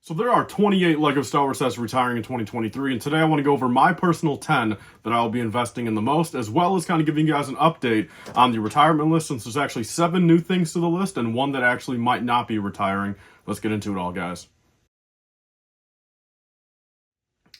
So there are 28 LEGO Star Wars sets retiring in 2023, and today I want to go over my personal 10 that I'll be investing in the most, as well as kind of giving you guys an update on the retirement list, since there's actually 7 new things to the list and one that actually might not be retiring. Let's get into it all, guys.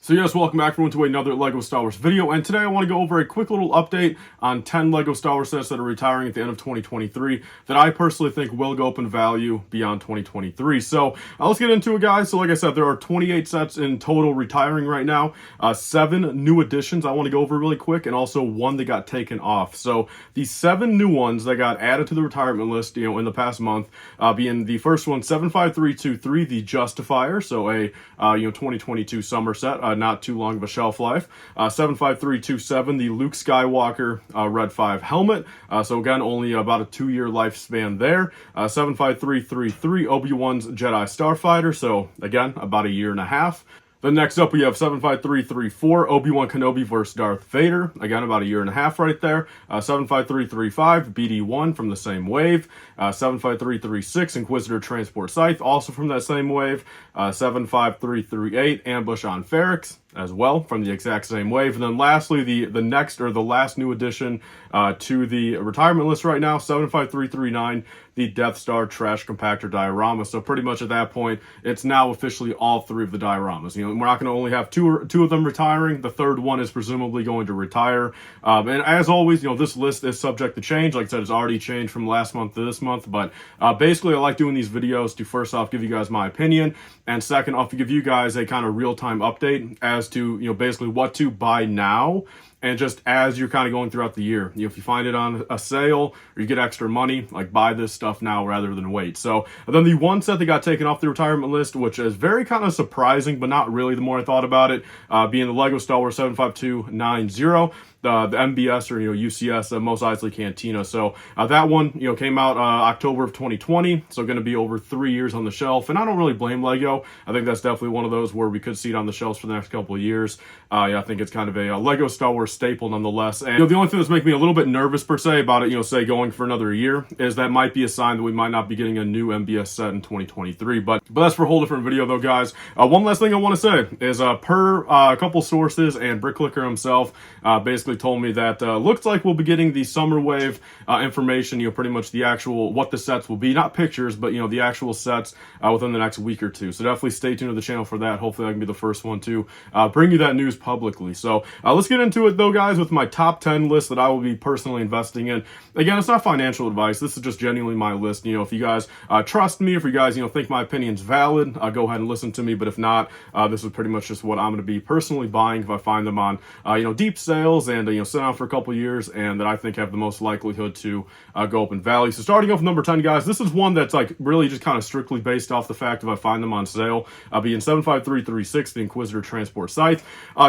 So yes, welcome back everyone to another LEGO Star Wars video, and today I want to go over a quick little update on 10 LEGO Star Wars sets that are retiring at the end of 2023 that I personally think will go up in value beyond 2023. So let's get into it, guys. So like I said, there are 28 sets in total retiring right now, 7 new additions I want to go over really quick, and also 1 that got taken off. So the 7 new ones that got added to the retirement list, in the past month, being the first one, 75323, the Justifier, so a 2022 summer set. Not too long of a shelf life. 75327, the Luke Skywalker Red 5 helmet. So again, only about a 2-year lifespan there. 75333, Obi-Wan's Jedi Starfighter. So again, about a year and a half. Then next up, we have 75334, Obi-Wan Kenobi vs. Darth Vader. Again, about a year and a half right there. 75335, BD1 from the same wave. 75336, Inquisitor Transport Scythe, also from that same wave. 75338, Ambush on Ferrix, as well, from the exact same wave. And then lastly, the next, or the last new addition to the retirement list right now, 75339, the Death Star Trash Compactor Diorama. So pretty much at that point, it's now officially all 3 of the dioramas. We're not going to only have two of them retiring. The third one is presumably going to retire. And as always, this list is subject to change. Like I said, it's already changed from last month to this month. But basically, I like doing these videos to first off give you guys my opinion, and second off to give you guys a kind of real-time update as to basically what to buy now. And just as you're kind of going throughout the year, if you find it on a sale or you get extra money, like buy this stuff now rather than wait. So then the one set that got taken off the retirement list, which is very kind of surprising, but not really the more I thought about it, being the LEGO Star Wars 75290. The MBS or UCS Mos Eisley Cantina. So that one came out October of 2020, so going to be over 3 years on the shelf, and I don't really blame Lego. I think that's definitely one of those where we could see it on the shelves for the next couple of years. I think it's kind of a Lego Star Wars staple nonetheless. And the only thing that's making me a little bit nervous per se about it, say going for another year, is that might be a sign that we might not be getting a new MBS set in 2023. But that's for a whole different video though, guys. One last thing I want to say is per a couple sources and Bricklicker himself basically told me that looks like we'll be getting the summer wave information, pretty much the actual what the sets will be, not pictures, but the actual sets within the next week or two. So definitely stay tuned to the channel for that. Hopefully I can be the first one to bring you that news publicly. So let's get into it though, guys, with my top 10 list that I will be personally investing in. Again, it's not financial advice. This is just genuinely my list. If you guys trust me, if you guys think my opinion's valid, go ahead and listen to me. But if not, this is pretty much just what I'm going to be personally buying if I find them on deep sales and sit out for a couple years, and that I think have the most likelihood to go up in value. So starting off with number 10, guys, this is one that's like really just kind of strictly based off the fact if I find them on sale, being 75336, the Inquisitor Transport Scythe.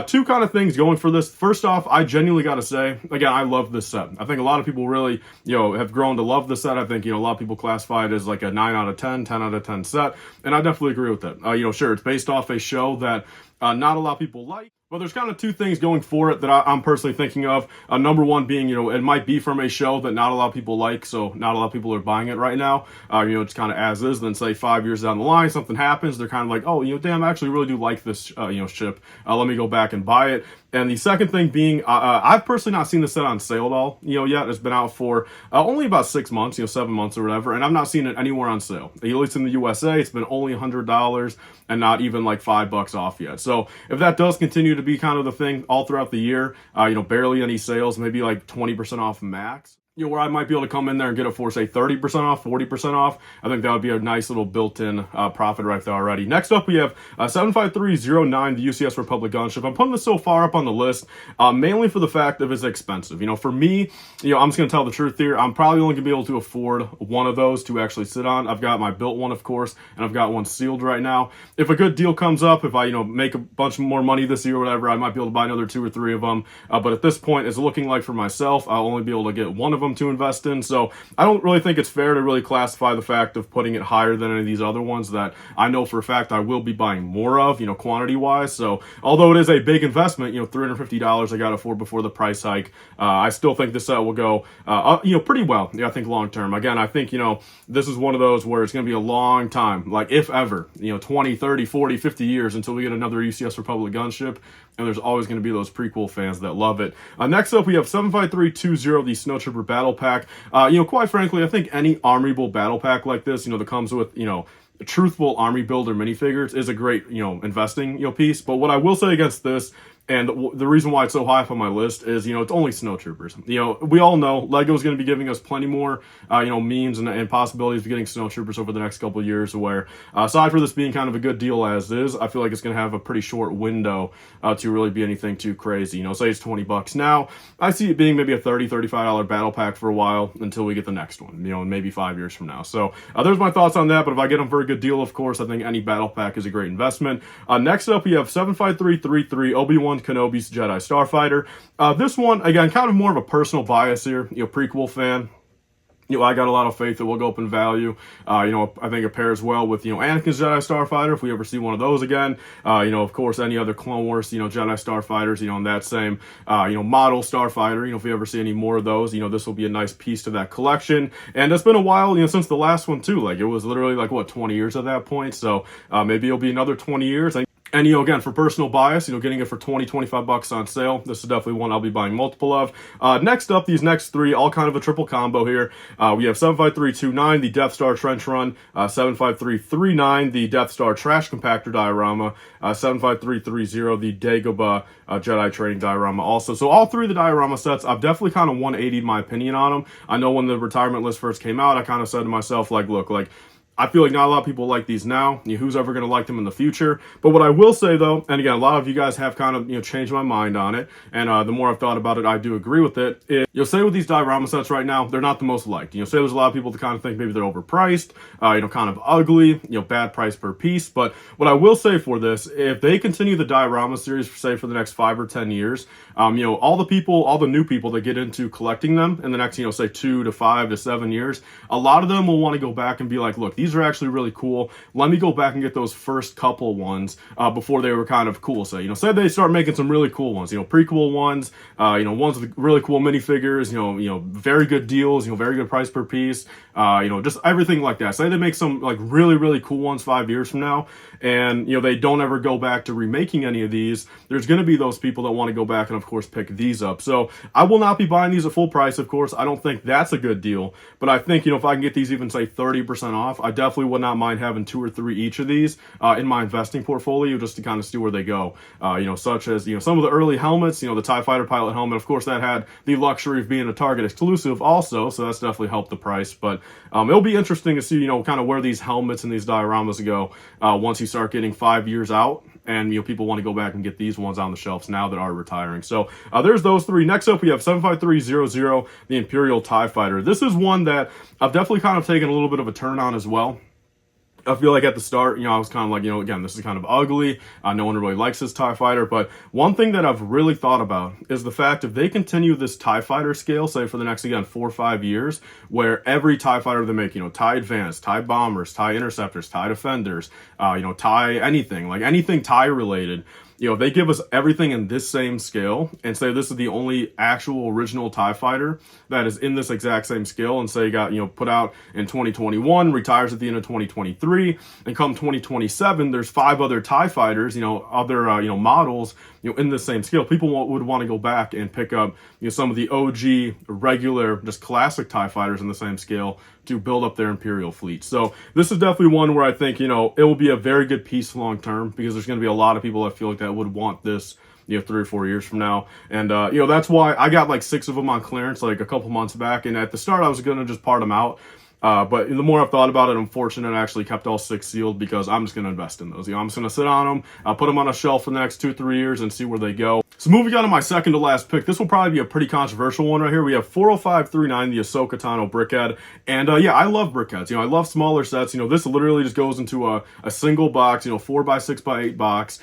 2 kind of things going for this. First off, I genuinely got to say, again, I love this set. I think a lot of people really, have grown to love this set. I think, a lot of people classify it as like a 9 out of 10, 10 out of 10 set, and I definitely agree with that. Sure, it's based off a show that not a lot of people like. Well, there's kind of 2 things going for it that I'm personally thinking of. Number one being, it might be from a show that not a lot of people like, so not a lot of people are buying it right now. It's kind of as is. Then say 5 years down the line, something happens. They're kind of like, oh, damn, I actually really do like this, ship. Let me go back and buy it. And the second thing being, I've personally not seen this set on sale at all, yet. It's been out for only about 6 months, 7 months or whatever, and I've not seen it anywhere on sale. At least in the USA, it's been only $100 and not even like $5 off yet. So if that does continue to be kind of the thing all throughout the year, barely any sales, maybe like 20% off max, where I might be able to come in there and get it for, say, 30% off, 40% off. I think that would be a nice little built-in profit right there already. Next up, we have 75309, the UCS Republic Gunship. I'm putting this so far up on the list, mainly for the fact that it's expensive. For me, I'm just going to tell the truth here. I'm probably only going to be able to afford one of those to actually sit on. I've got my built one, of course, and I've got one sealed right now. If a good deal comes up, if I, make a bunch more money this year or whatever, I might be able to buy another 2 or 3 of them. But at this point, it's looking like for myself, I'll only be able to get one of them to invest in. So I don't really think it's fair to really classify the fact of putting it higher than any of these other ones that I know for a fact I will be buying more of, quantity wise. So although it is a big investment, $350 I got it for before the price hike, I still think this set will go, pretty well. I think long term. Again, I think, this is one of those where it's going to be a long time, like if ever, 20, 30, 40, 50 years until we get another UCS Republic Gunship. And there's always going to be those prequel fans that love it. Next up, we have 75320, the Snowtrooper Battle Pack. Quite frankly, I think any Armoryable Battle Pack like this, that comes with, truthful Army Builder minifigures is a great, investing, piece. But what I will say against this, and the reason why it's so high up on my list is, it's only Snowtroopers. We all know LEGO's going to be giving us plenty more, means and possibilities of getting Snowtroopers over the next couple of years, where, aside for this being kind of a good deal as is, I feel like it's going to have a pretty short window to really be anything too crazy. Say it's $20 now. I see it being maybe a $30, $35 battle pack for a while until we get the next one, and maybe 5 years from now. So there's my thoughts on that, but if I get them for a good deal, of course, I think any battle pack is a great investment. Next up, we have 75333, Obi-Wan Kenobi's Jedi Starfighter. This one, again, kind of more of a personal bias here, prequel fan. I got a lot of faith that will go up in value. I think it pairs well with, Anakin's Jedi Starfighter, if we ever see one of those again. Of course, any other Clone Wars, Jedi Starfighters, on that same, model Starfighter, if we ever see any more of those, this will be a nice piece to that collection. And it's been a while, since the last one too. Like, it was literally 20 years at that point. So, maybe it'll be another 20 years. And, again, for personal bias, getting it for $20, $25 on sale. This is definitely one I'll be buying multiple of. Next up, these next three, all kind of a triple combo here. We have 75329, the Death Star Trench Run, 75339, the Death Star Trash Compactor Diorama, 75330, the Dagobah Jedi Training Diorama also. So all three of the diorama sets, I've definitely kind of 180'd my opinion on them. I know when the retirement list first came out, I kind of said to myself, look, I feel like not a lot of people like these now. Who's ever going to like them in the future? But what I will say, though, and again, a lot of you guys have kind of, changed my mind on it. And the more I've thought about it, I do agree with it. Say with these diorama sets right now, they're not the most liked. Say there's a lot of people that kind of think maybe they're overpriced, kind of ugly, bad price per piece. But what I will say for this, if they continue the diorama series, say for the next 5 or 10 years, all the new people that get into collecting them in the next, say 2 to 5 to 7 years, a lot of them will want to go back and be like, look, these are actually really cool. Let me go back and get those first couple ones before they were kind of cool. So, say they start making some really cool ones, prequel ones, ones with really cool minifigures, very good deals, very good price per piece, just everything like that. Say they make some really, really cool ones 5 years from now, and, they don't ever go back to remaking any of these. There's going to be those people that want to go back and, of course, pick these up. So I will not be buying these at full price, of course. I don't think that's a good deal, but I think, if I can get these even, say, 30% off, I definitely would not mind having 2 or 3 each of these in my investing portfolio just to kind of see where they go. Such as, some of the early helmets, the TIE Fighter pilot helmet, of course, that had the luxury of being a Target exclusive also, so that's definitely helped the price. But it'll be interesting to see, kind of where these helmets and these dioramas go once you start getting 5 years out. And, people want to go back and get these ones on the shelves now that are retiring. So there's those three. Next up, we have 75300, the Imperial TIE Fighter. This is one that I've definitely kind of taken a little bit of a turn on as well. I feel like at the start, I was kind of like, again, this is kind of ugly. No one really likes this TIE Fighter. But one thing that I've really thought about is the fact if they continue this TIE Fighter scale, say for the next, again, 4 or 5 years, where every TIE Fighter they make, TIE Advanced, TIE Bombers, TIE Interceptors, TIE Defenders, TIE anything, anything TIE related, they give us everything in this same scale and say this is the only actual original TIE Fighter that is in this exact same scale, and say got, put out in 2021, retires at the end of 2023, and come 2027, there's 5 other TIE Fighters, other, models, in the same scale. People would want to go back and pick up, some of the OG, regular, just classic TIE Fighters in the same scale to build up their Imperial fleet. So this is definitely one where I think, it will be a very good piece long term, because there's going to be a lot of people that feel like that would want this, 3 or 4 years from now. And, that's why I got 6 of them on clearance, a couple months back. And at the start, I was going to just part them out. But the more I've thought about it, I'm fortunate I actually kept all 6 sealed because I'm just going to invest in those. I'm just going to sit on them. I'll put them on a shelf for the next 2-3 years and see where they go. So moving on to my second to last pick, this will probably be a pretty controversial one right here. We have 40539, the Ahsoka Tano brickhead. And yeah, I love brickheads. I love smaller sets. This literally just goes into a single box, 4x6x8 box.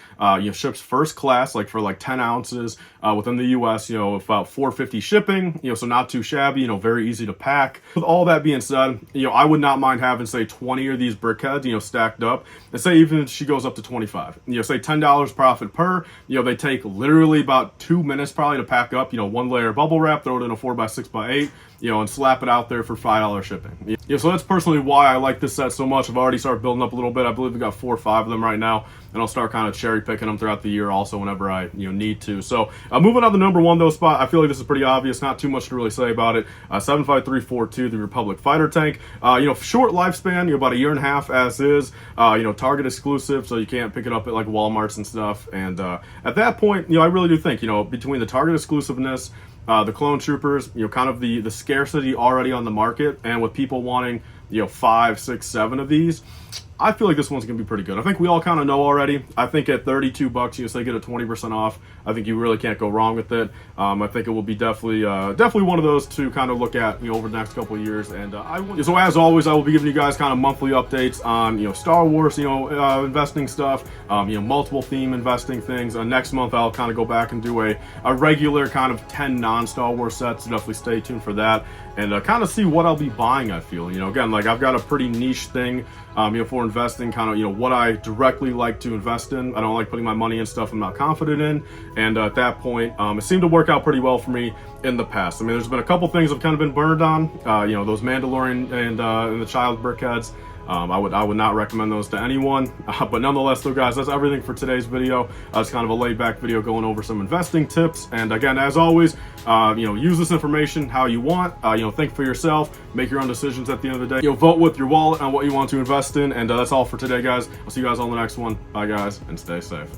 Ships first class, like for like 10 ounces within the US, about $4.50 shipping, so not too shabby, very easy to pack. With all that being said, I would not mind having, say, 20 of these brickheads, stacked up. And say even if she goes up to 25, say $10 profit per, they take literally about 2 minutes probably to pack up, 1 layer bubble wrap, throw it in a 4x6x8, and slap it out there for $5 shipping. So that's personally why I like this set so much. I've already started building up a little bit. I believe we got 4 or 5 of them right now, and I'll start kind of cherry picking them throughout the year also whenever I need to. So moving on to the number 1 though spot, I feel like this is pretty obvious. Not too much to really say about it. 75342, the Republic fighter tank. Short lifespan, about 1.5 years as is. Target exclusive, so you can't pick it up at like Walmarts and stuff. And at that point, I really do think, between the Target exclusiveness, the clone troopers, kind of the scarcity already on the market, and with people wanting 5, 6, 7 of these, I feel like this one's gonna be pretty good. I think we all kind of know already. I think at $32, they get a 20% off. I think you really can't go wrong with it. I think it will be definitely one of those to kind of look at over the next couple of years. And so as always, I will be giving you guys kind of monthly updates on Star Wars investing stuff, multiple theme investing things. Next month I'll kind of go back and do a regular kind of 10 non-Star Wars sets. So definitely stay tuned for that and kind of see what I'll be buying. I feel again, like I've got a pretty niche thing for investing, kind of what I directly like to invest in. I don't like putting my money in stuff I'm not confident in, and at that point it seemed to work out pretty well for me in the past. I mean, there's been a couple things I've kind of been burned on, those Mandalorian and the child brickheads. I would not recommend those to anyone, but nonetheless though guys, that's everything for today's video. It's kind of a laid back video going over some investing tips, and again, as always, use this information how you want. Think for yourself, make your own decisions at the end of the day. Vote with your wallet on what you want to invest in, and that's all for today guys. I'll see you guys on the next one. Bye guys, and stay safe.